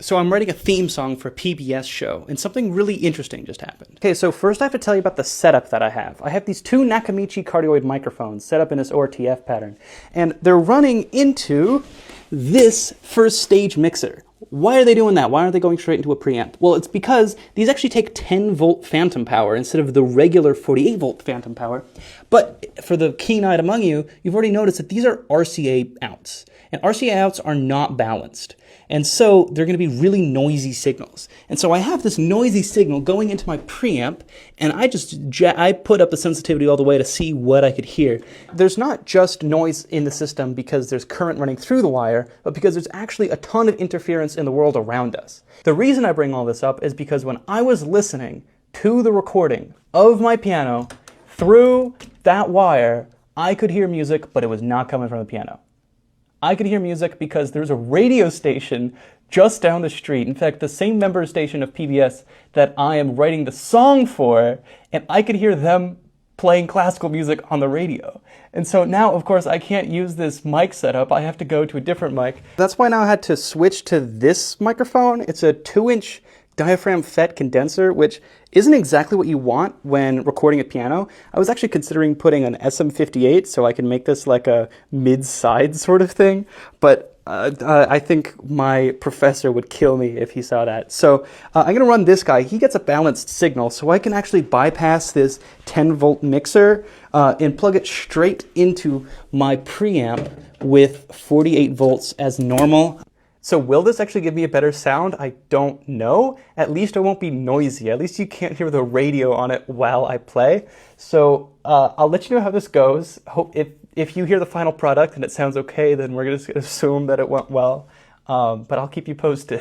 So I'm writing a theme song for a PBS show, and something really interesting just happened. Okay, so first I have to tell you about the setup that I have. I have these two Nakamichi cardioid microphones set up in this ORTF pattern, and they're running into this first stage mixer. Why are they doing that? Why aren't they going straight into a preamp? Well, it's because these actually take 10 volt phantom power instead of the regular 48 volt phantom power. But for the keen-eyed among you, you've already noticed that these are RCA outs. And RCA outs are not balanced. And so they're going to be really noisy signals. And so I have this noisy signal going into my preamp, and I put up the sensitivity all the way to see what I could hear. There's not just noise in the system because there's current running through the wire, but because there's actually a ton of interference in the world around us. The reason I bring all this up is because when I was listening to the recording of my piano through that wire, I could hear music, but it was not coming from the piano. I could hear music because there's a radio station just down the street. In fact, the same member station of PBS that I am writing the song for, and I could hear them playing classical music on the radio. And so now, of course, I can't use this mic setup. I have to go to a different mic. That's why now I had to switch to this microphone. It's a 2-inch diaphragm FET condenser, which isn't exactly what you want when recording a piano. I was actually considering putting an SM58 so I can make this like a mid-side sort of thing, but I think my professor would kill me if he saw that. So I'm gonna run this guy. He gets a balanced signal, so I can actually bypass this 10 volt mixer and plug it straight into my preamp with 48 volts as normal. So will this actually give me a better sound? I don't know. At least it won't be noisy. At least you can't hear the radio on it while I play. So I'll let you know how this goes. If you hear the final product and it sounds okay, then we're just gonna assume that it went well. But I'll keep you posted.